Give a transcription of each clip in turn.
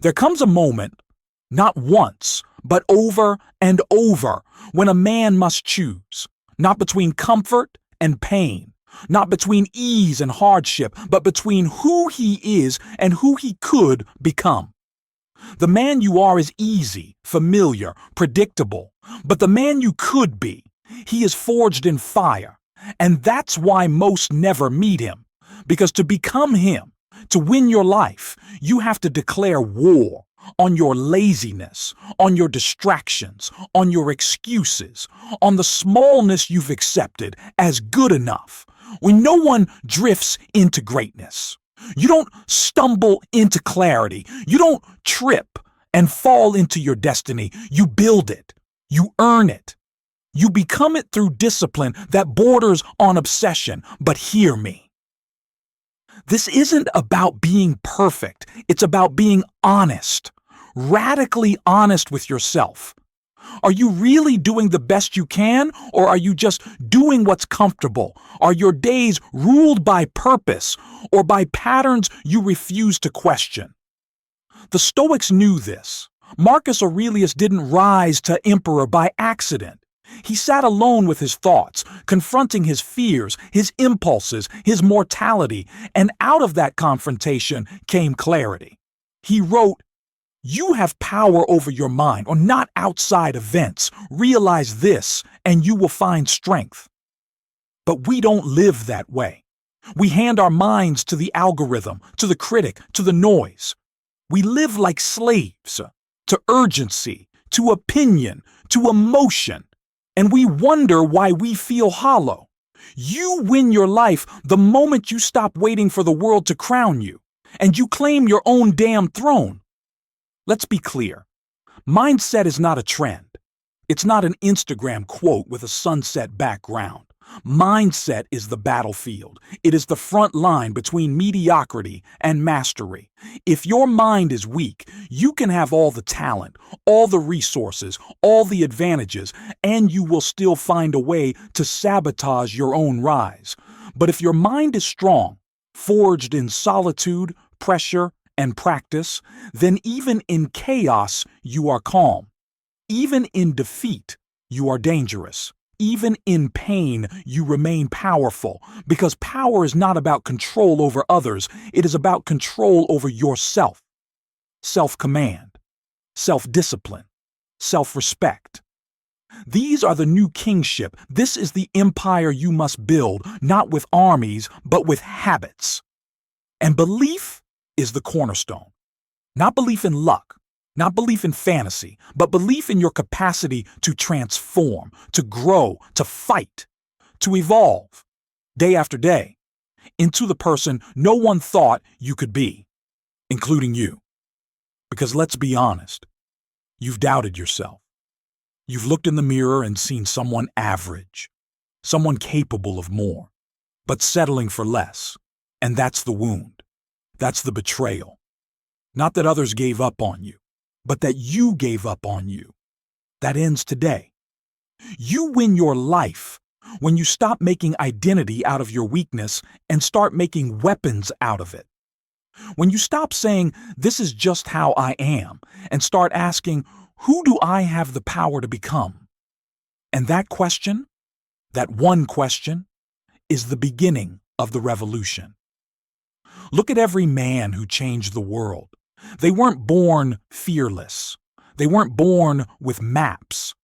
There comes a moment, not once, but over and over, when a man must choose, not between comfort and pain, not between ease and hardship, but between who he is and who he could become. The man you are is easy, familiar, predictable, but the man you could be, he is forged in fire, and that's why most never meet him, because to become him, to win your life, you have to declare war on your laziness, on your distractions, on your excuses, on the smallness you've accepted as good enough. When no one drifts into greatness, you don't stumble into clarity. You don't trip and fall into your destiny. You build it. You earn it. You become it through discipline that borders on obsession. But hear me. This isn't about being perfect. It's about being honest, radically honest with yourself. Are you really doing the best you can, or are you just doing what's comfortable? Are your days ruled by purpose or by patterns you refuse to question? The Stoics knew this. Marcus Aurelius didn't rise to emperor by accident. He sat alone with his thoughts, confronting his fears, his impulses, his mortality, and out of that confrontation came clarity. He wrote, "You have power over your mind, or not outside events. Realize this, and you will find strength." But we don't live that way. We hand our minds to the algorithm, to the critic, to the noise. We live like slaves, to urgency, to opinion, to emotion, and we wonder why we feel hollow. You win your life the moment you stop waiting for the world to crown you, and you claim your own damn throne. Let's be clear. Mindset is not a trend. It's not an Instagram quote with a sunset background. Mindset is the battlefield. It is the front line between mediocrity and mastery. If your mind is weak, you can have all the talent, all the resources, all the advantages, and you will still find a way to sabotage your own rise. But if your mind is strong, forged in solitude, pressure, and practice, then even in chaos, you are calm. Even in defeat, you are dangerous. Even in pain, you remain powerful, because power is not about control over others. It is about control over yourself. Self-command, self-discipline, self-respect. These are the new kingship. This is the empire you must build, not with armies, but with habits. And belief is the cornerstone. Not belief in luck, not belief in fantasy, but belief in your capacity to transform, to grow, to fight, to evolve, day after day, into the person no one thought you could be, including you. Because let's be honest, you've doubted yourself. You've looked in the mirror and seen someone average, someone capable of more, but settling for less. And that's the wound. That's the betrayal. Not that others gave up on you, but that you gave up on you. That ends today. You win your life when you stop making identity out of your weakness and start making weapons out of it. When you stop saying, "This is just how I am," and start asking, "Who do I have the power to become?" And that question, that one question, is the beginning of the revolution. Look at every man who changed the world. They weren't born fearless. They weren't born with maps.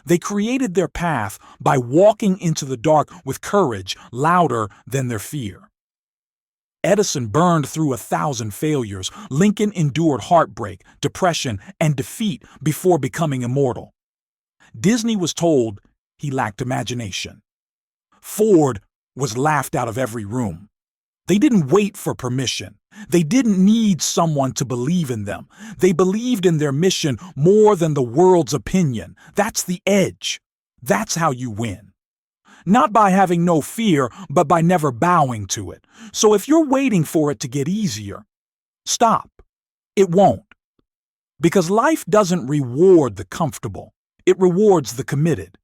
They created their path by walking into the dark with courage louder than their fear. Edison burned through 1,000 failures. Lincoln endured heartbreak, depression, and defeat before becoming immortal. Disney was told he lacked imagination. Ford was laughed out of every room. They didn't wait for permission. They didn't need someone to believe in them. They believed in their mission more than the world's opinion. That's the edge. That's how you win. Not by having no fear, but by never bowing to it. So if you're waiting for it to get easier, stop. It won't. Because life doesn't reward the comfortable. It rewards the committed.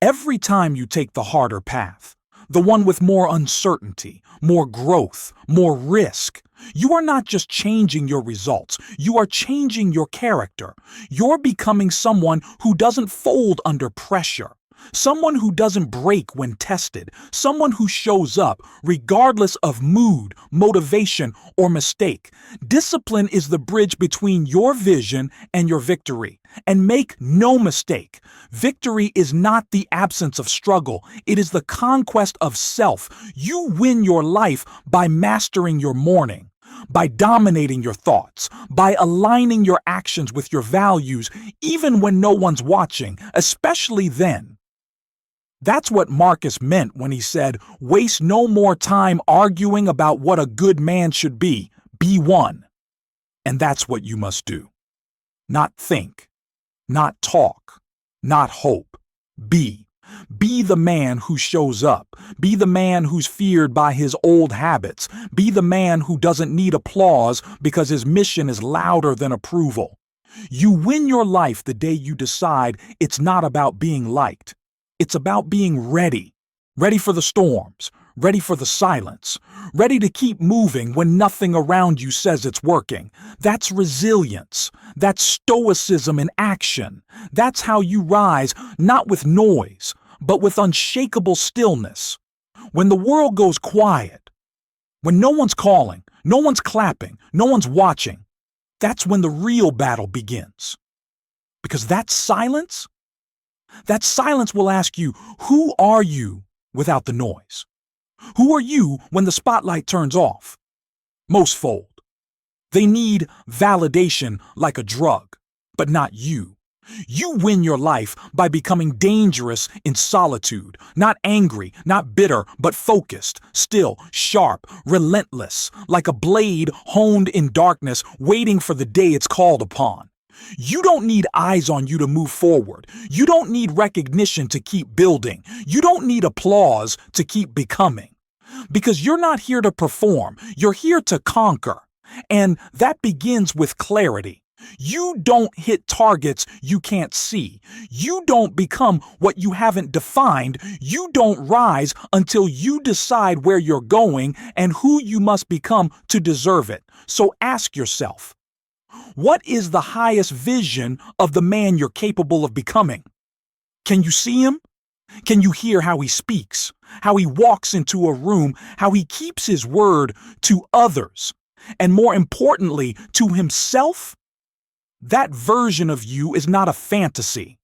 Every time you take the harder path, the one with more uncertainty, more growth, more risk, You are not just changing your results, you are changing your character. You're becoming someone who doesn't fold under pressure, someone who doesn't break when tested, someone who shows up regardless of mood, motivation, or mistake. Discipline is the bridge between your vision and your victory. And make no mistake, victory is not the absence of struggle, it is the conquest of self. You win your life by mastering your morning, by dominating your thoughts, by aligning your actions with your values, even when no one's watching, especially then. That's what Marcus meant when he said, "Waste no more time arguing about what a good man should be. Be one." And that's what you must do. Not think, not talk, not hope. Be. Be the man who shows up. Be the man who's feared by his old habits. Be the man who doesn't need applause because his mission is louder than approval. You win your life the day you decide it's not about being liked. It's about being ready. Ready for the storms. Ready for the silence. Ready to keep moving when nothing around you says it's working. That's resilience. That's stoicism in action. That's how you rise, not with noise, but with unshakable stillness. When the world goes quiet, when no one's calling, no one's clapping, no one's watching, that's when the real battle begins. Because that silence will ask you, who are you without the noise? Who are you when the spotlight turns off? Most fold. They need validation like a drug, but not you. You win your life by becoming dangerous in solitude, not angry, not bitter, but focused, still, sharp, relentless, like a blade honed in darkness, waiting for the day it's called upon. You don't need eyes on you to move forward. You don't need recognition to keep building. You don't need applause to keep becoming. Because you're not here to perform, you're here to conquer. And that begins with clarity. You don't hit targets you can't see. You don't become what you haven't defined. You don't rise until you decide where you're going and who you must become to deserve it. So ask yourself, what is the highest vision of the man you're capable of becoming? Can you see him? Can you hear how he speaks, how he walks into a room, how he keeps his word to others, and more importantly, to himself? That version of you is not a fantasy.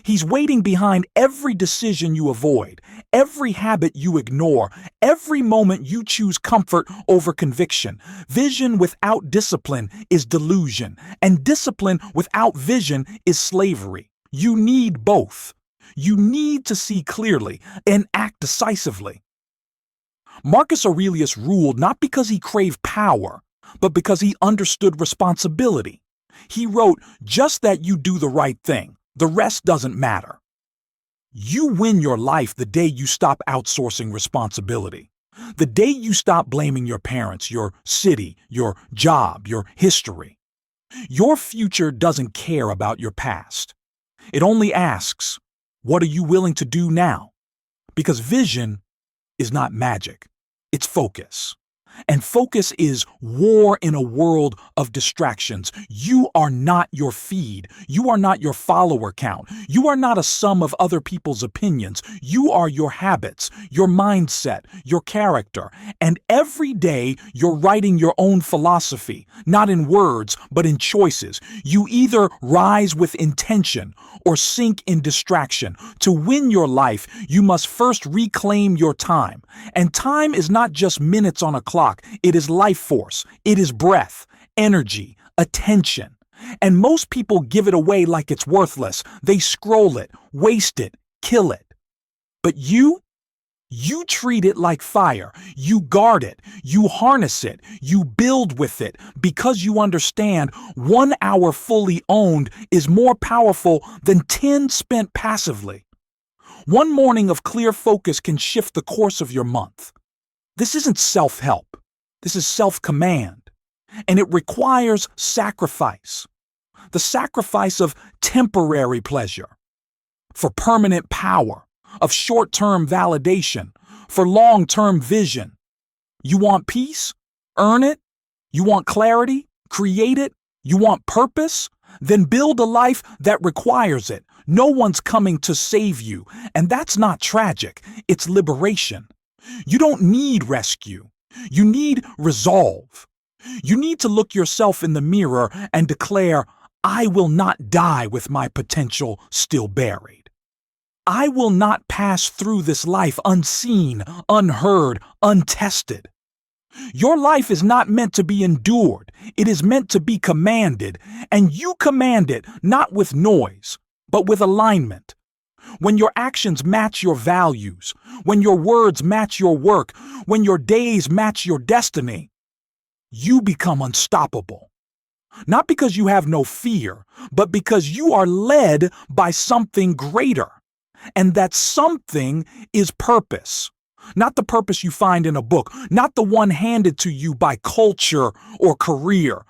He's waiting behind every decision you avoid, every habit you ignore, every moment you choose comfort over conviction. Vision without discipline is delusion, and discipline without vision is slavery. You need both. You need to see clearly and act decisively. Marcus Aurelius ruled not because he craved power, but because he understood responsibility. He wrote, "Just that you do the right thing. The rest doesn't matter." You win your life the day you stop outsourcing responsibility. The day you stop blaming your parents, your city, your job, your history. Your future doesn't care about your past. It only asks, what are you willing to do now? Because vision is not magic, it's focus. And focus is war in a world of distractions. You are not your feed. You are not your follower count. You are not a sum of other people's opinions. You are your habits, your mindset, your character. And every day you're writing your own philosophy, not in words, but in choices. You either rise with intention or sink in distraction. To win your life, you must first reclaim your time. And time is not just minutes on a clock. It is life force. It is breath, energy, attention. And most people give it away like it's worthless. They scroll it, waste it, kill it. But you treat it like fire. You guard it. You harness it. You build with it because you understand 1 hour fully owned is more powerful than 10 spent passively. One morning of clear focus can shift the course of your month. This isn't self-help. This is self-command. And it requires sacrifice. The sacrifice of temporary pleasure, for permanent power, of short-term validation, for long-term vision. You want peace? Earn it? You want clarity? Create it. You want purpose? Then build a life that requires it. No one's coming to save you, and that's not tragic. It's liberation. You don't need rescue. You need resolve. You need to look yourself in the mirror and declare, I will not die with my potential still buried. I will not pass through this life unseen, unheard, untested. Your life is not meant to be endured. It is meant to be commanded, and you command it not with noise, but with alignment. When your actions match your values, when your words match your work, when your days match your destiny, you become unstoppable. Not because you have no fear, but because you are led by something greater. And that something is purpose. Not the purpose you find in a book, not the one handed to you by culture or career.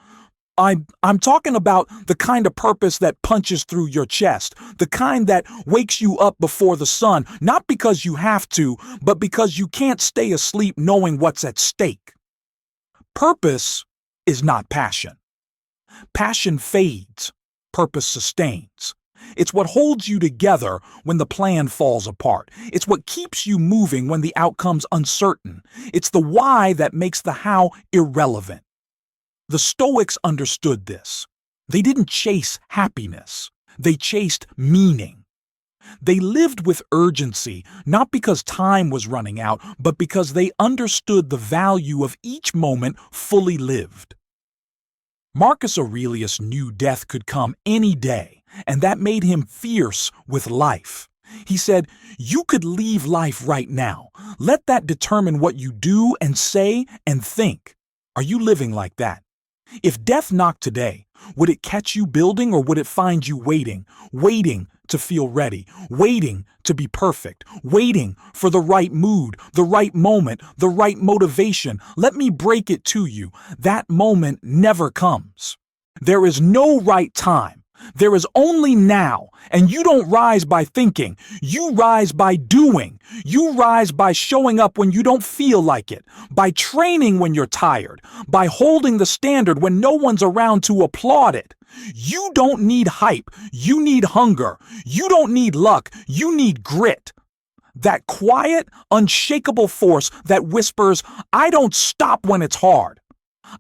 I'm talking about the kind of purpose that punches through your chest, the kind that wakes you up before the sun, not because you have to, but because you can't stay asleep knowing what's at stake. Purpose is not passion. Passion fades. Purpose sustains. It's what holds you together when the plan falls apart. It's what keeps you moving when the outcome's uncertain. It's the why that makes the how irrelevant. The Stoics understood this. They didn't chase happiness. They chased meaning. They lived with urgency, not because time was running out, but because they understood the value of each moment fully lived. Marcus Aurelius knew death could come any day, and that made him fierce with life. He said, "You could leave life right now. Let that determine what you do and say and think. Are you living like that? If death knocked today, would it catch you building or would it find you waiting to feel ready, waiting to be perfect, waiting for the right mood, the right moment, the right motivation? Let me break it to you. That moment never comes. There is no right time. There is only now, and you don't rise by thinking. You rise by doing. You rise by showing up when you don't feel like it, by training when you're tired, by holding the standard when no one's around to applaud it. You don't need hype. You need hunger. You don't need luck. You need grit. That quiet, unshakable force that whispers, I don't stop when it's hard.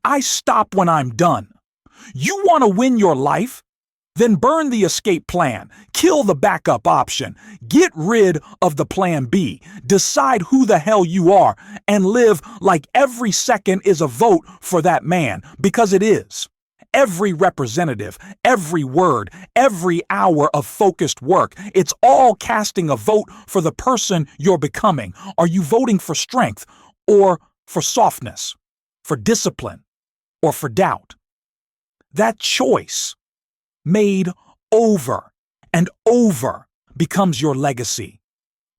I stop when I'm done. You want to win your life? Then burn the escape plan, kill the backup option, get rid of the plan B, decide who the hell you are, and live like every second is a vote for that man, because it is. Every representative, every word, every hour of focused work, it's all casting a vote for the person you're becoming. Are you voting for strength or for softness, for discipline or for doubt? That choice, made over and over, becomes your legacy.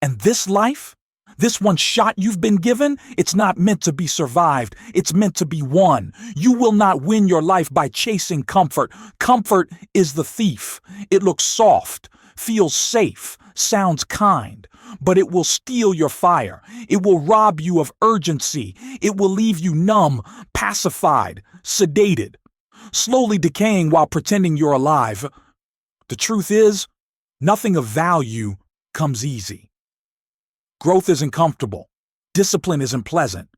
And this life, this one shot you've been given, it's not meant to be survived. It's meant to be won. You will not win your life by chasing comfort. Comfort is the thief. It looks soft, feels safe, sounds kind, but it will steal your fire. It will rob you of urgency. It will leave you numb, pacified, sedated, slowly decaying while pretending you're alive. The truth is, nothing of value comes easy. Growth isn't comfortable. Discipline isn't pleasant.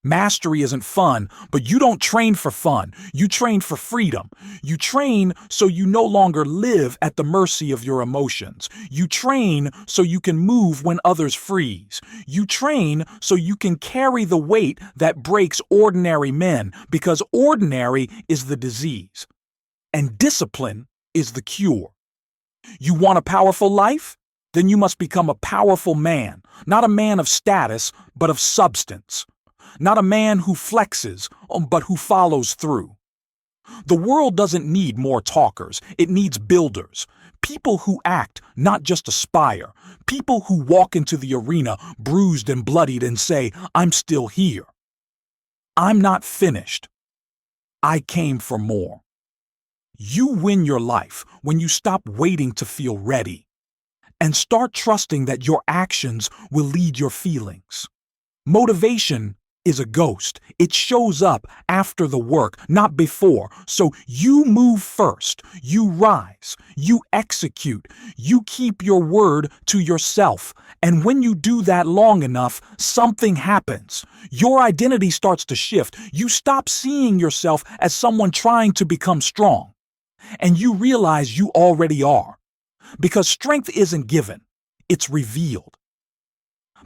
Mastery isn't fun, but you don't train for fun. You train for freedom. You train so you no longer live at the mercy of your emotions. You train so you can move when others freeze. You train so you can carry the weight that breaks ordinary men, because ordinary is the disease, and discipline is the cure. You want a powerful life? Then you must become a powerful man, not a man of status, but of substance. Not a man who flexes, but who follows through. The world doesn't need more talkers. It needs builders. People who act, not just aspire. People who walk into the arena bruised and bloodied and say, I'm still here. I'm not finished. I came for more. You win your life when you stop waiting to feel ready and start trusting that your actions will lead your feelings. Motivation is a ghost. It shows up after the work, not before. So you move first. You rise. You execute. You keep your word to yourself. And when you do that long enough, something happens. Your identity starts to shift. You stop seeing yourself as someone trying to become strong. And you realize you already are. Because strength isn't given, it's revealed.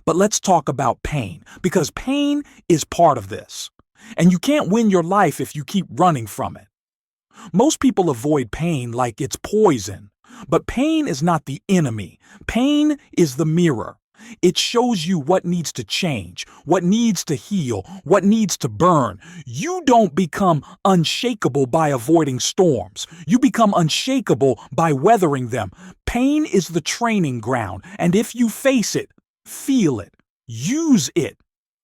But let's talk about pain, because pain is part of this. And you can't win your life if you keep running from it. Most people avoid pain like it's poison. But pain is not the enemy. Pain is the mirror. It shows you what needs to change, what needs to heal, what needs to burn. You don't become unshakable by avoiding storms. You become unshakable by weathering them. Pain is the training ground, and if you face it, feel it, use it,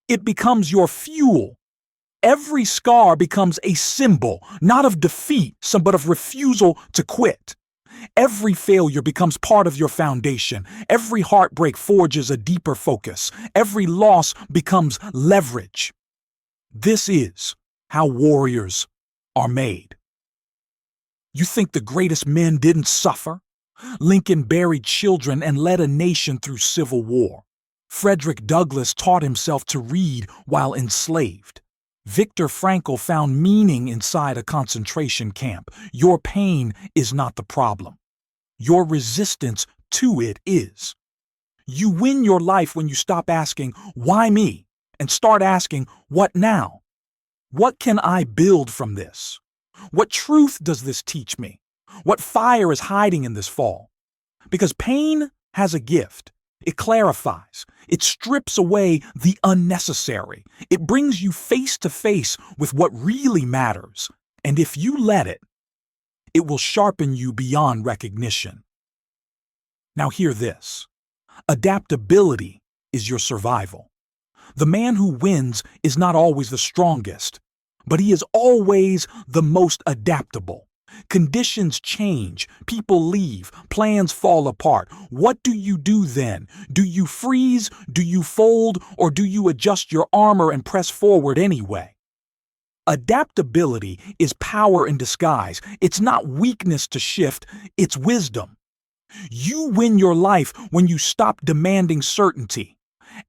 it becomes your fuel. Every scar becomes a symbol, not of defeat, but of refusal to quit. Every failure becomes part of your foundation. Every heartbreak forges a deeper focus. Every loss becomes leverage. This is how warriors are made. You think the greatest men didn't suffer? Lincoln buried children and led a nation through civil war. Frederick Douglass taught himself to read while enslaved. Viktor Frankl found meaning inside a concentration camp. Your pain is not the problem. Your resistance to it is. You win your life when you stop asking, "Why me?" and start asking, "What now? What can I build from this? What truth does this teach me? What fire is hiding in this fall?" Because pain has a gift. It clarifies. It strips away the unnecessary. It brings you face to face with what really matters. And if you let it, it will sharpen you beyond recognition. Now hear this. Adaptability is your survival. The man who wins is not always the strongest, but he is always the most adaptable. Conditions change, people leave, plans fall apart. What do you do then? Do you freeze? Do you fold? Or do you adjust your armor and press forward anyway? Adaptability is power in disguise. It's not weakness to shift, it's wisdom. You win your life when you stop demanding certainty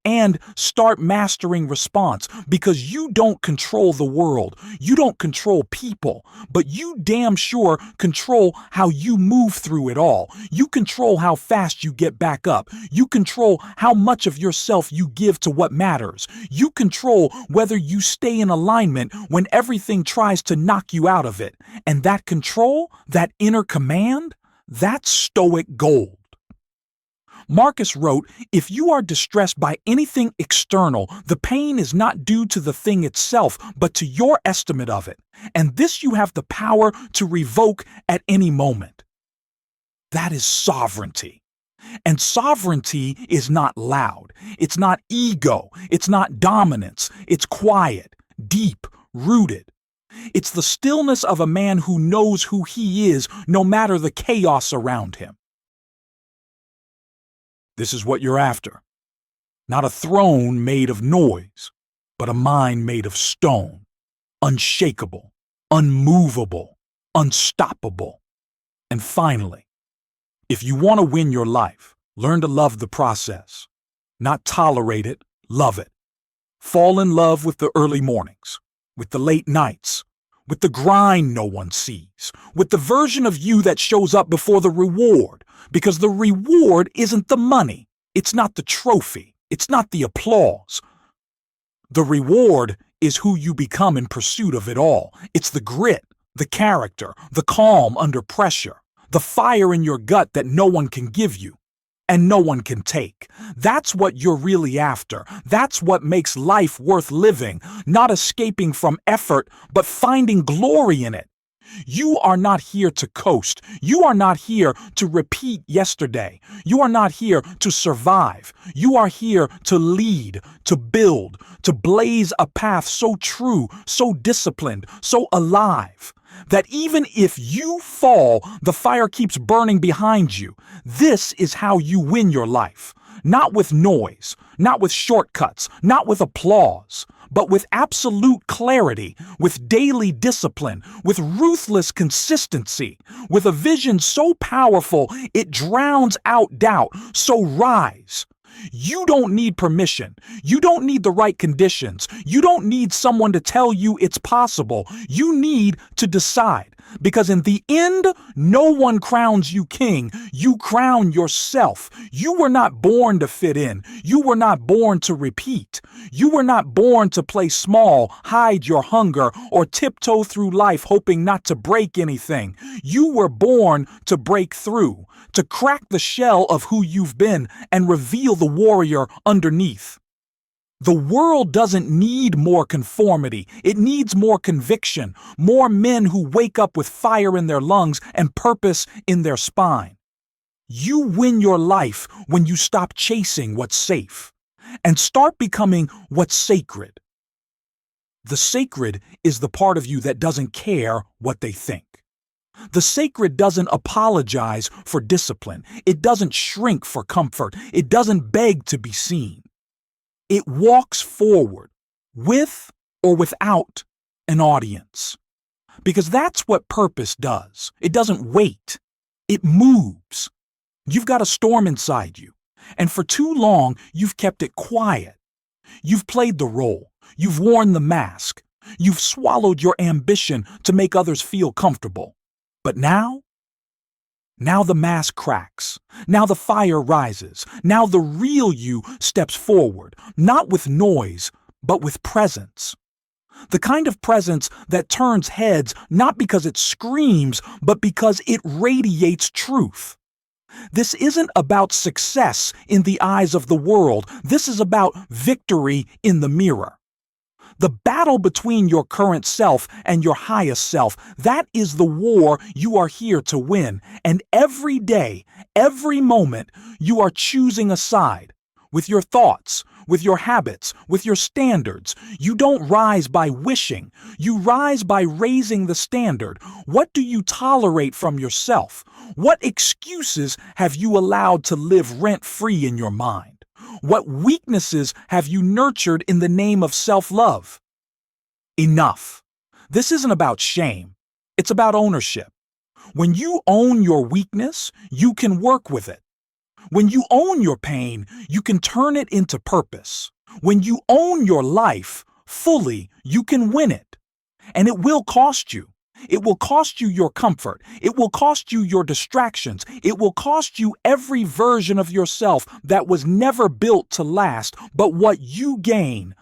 and start mastering response, because you don't control the world, you don't control people, but you damn sure control how you move through it all. You control how fast you get back up. You control how much of yourself you give to what matters. You control whether you stay in alignment when everything tries to knock you out of it. And that control, that inner command, that's Stoic gold. Marcus wrote, "If you are distressed by anything external, the pain is not due to the thing itself, but to your estimate of it. And this you have the power to revoke at any moment." That is sovereignty. And sovereignty is not loud. It's not ego. It's not dominance. It's quiet, deep, rooted. It's the stillness of a man who knows who he is, no matter the chaos around him. This is what you're after. Not a throne made of noise, but a mind made of stone. Unshakable, unmovable, unstoppable. And finally, if you want to win your life, learn to love the process. Not tolerate it, love it. Fall in love with the early mornings, with the late nights, with the grind no one sees, with the version of you that shows up before the reward. Because the reward isn't the money. It's not the trophy. It's not the applause. The reward is who you become in pursuit of it all. It's the grit, the character, the calm under pressure, the fire in your gut that no one can give you and no one can take. That's what you're really after. That's what makes life worth living, not escaping from effort, but finding glory in it. You are not here to coast. You are not here to repeat yesterday. You are not here to survive. You are here to lead, to build, to blaze a path so true, so disciplined, so alive, that even if you fall, the fire keeps burning behind you. This is how you win your life. Not with noise, not with shortcuts, not with applause, but with absolute clarity, with daily discipline, with ruthless consistency, with a vision so powerful it drowns out doubt. So rise. You don't need permission. You don't need the right conditions. You don't need someone to tell you it's possible. You need to decide. Because in the end, no one crowns you king. You crown yourself. You were not born to fit in. You were not born to repeat. You were not born to play small, hide your hunger, or tiptoe through life hoping not to break anything. You were born to break through, to crack the shell of who you've been and reveal the warrior underneath. The world doesn't need more conformity. It needs more conviction, more men who wake up with fire in their lungs and purpose in their spine. You win your life when you stop chasing what's safe and start becoming what's sacred. The sacred is the part of you that doesn't care what they think. The sacred doesn't apologize for discipline. It doesn't shrink for comfort. It doesn't beg to be seen. It walks forward, with or without an audience. Because that's what purpose does. It doesn't wait. It moves. You've got a storm inside you, and for too long, you've kept it quiet. You've played the role. You've worn the mask. You've swallowed your ambition to make others feel comfortable. But now the mask cracks. Now the fire rises. Now the real you steps forward, not with noise, but with presence. The kind of presence that turns heads not because it screams, but because it radiates truth. This isn't about success in the eyes of the world. This is about victory in the mirror. The battle between your current self and your highest self, that is the war you are here to win. And every day, every moment, you are choosing a side. With your thoughts, with your habits, with your standards. You don't rise by wishing. You rise by raising the standard. What do you tolerate from yourself? What excuses have you allowed to live rent-free in your mind? What weaknesses have you nurtured in the name of self-love? Enough. This isn't about shame. It's about ownership. When you own your weakness, you can work with it. When you own your pain, you can turn it into purpose. When you own your life fully, you can win it. And it will cost you. It will cost you your comfort. It will cost you your distractions. It will cost you every version of yourself that was never built to last. But what you gain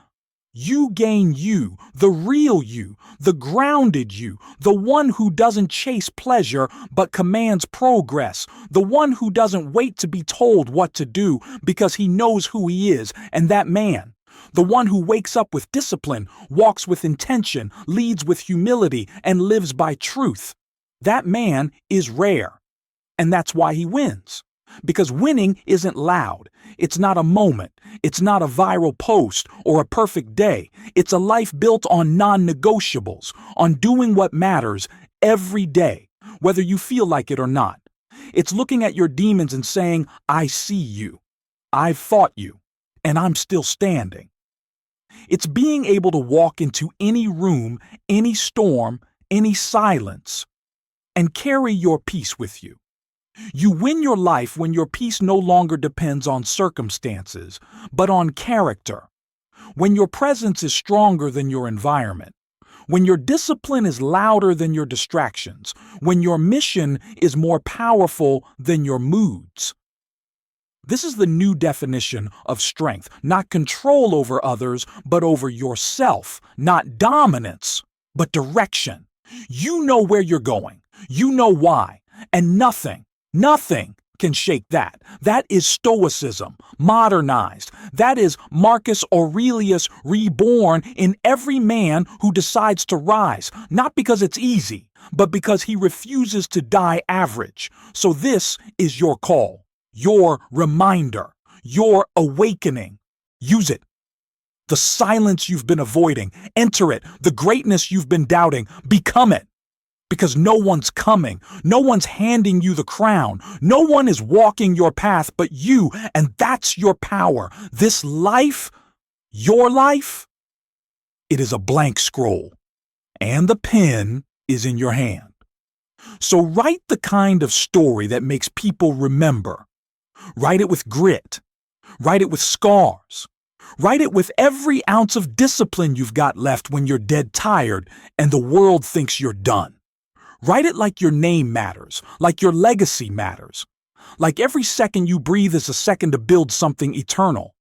you, the real you, the grounded you, the one who doesn't chase pleasure but commands progress, the one who doesn't wait to be told what to do because he knows who he is, and that man. The one who wakes up with discipline, walks with intention, leads with humility, and lives by truth. That man is rare. And that's why he wins. Because winning isn't loud. It's not a moment. It's not a viral post or a perfect day. It's a life built on non-negotiables, on doing what matters every day, whether you feel like it or not. It's looking at your demons and saying, I see you. I've fought you, and I'm still standing. It's being able to walk into any room, any storm, any silence, and carry your peace with you. You win your life when your peace no longer depends on circumstances, but on character. When your presence is stronger than your environment. When your discipline is louder than your distractions. When your mission is more powerful than your moods. This is the new definition of strength, not control over others, but over yourself, not dominance, but direction. You know where you're going. You know why. And nothing can shake that. That is Stoicism, modernized. That is Marcus Aurelius reborn in every man who decides to rise, not because it's easy, but because he refuses to die average. So this is your call, your reminder, your awakening. Use it. The silence you've been avoiding, enter it. The greatness you've been doubting, become it. Because no one's coming. No one's handing you the crown. No one is walking your path but you, and that's your power. This life, your life, it is a blank scroll, and the pen is in your hand. So write the kind of story that makes people remember. Write it with grit. Write it with scars. Write it with every ounce of discipline you've got left when you're dead tired and the world thinks you're done. Write it like your name matters, like your legacy matters, like every second you breathe is a second to build something eternal.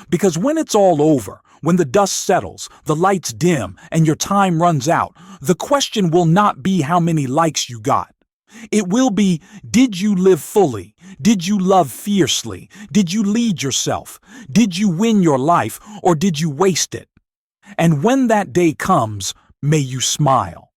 Because when it's all over, when the dust settles, the lights dim, and your time runs out, the question will not be how many likes you got. It will be, did you live fully? Did you love fiercely? Did you lead yourself? Did you win your life, or did you waste it? And when that day comes, may you smile.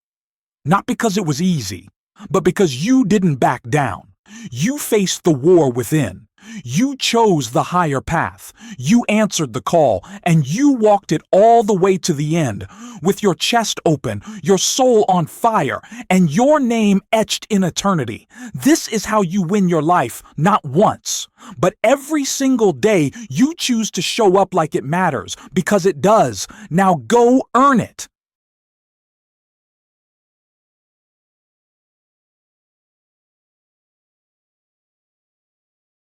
Not because it was easy, but because you didn't back down. You faced the war within. You chose the higher path. You answered the call, and you walked it all the way to the end, with your chest open, your soul on fire, and your name etched in eternity. This is how you win your life, not once, but every single day you choose to show up like it matters, because it does. Now go earn it.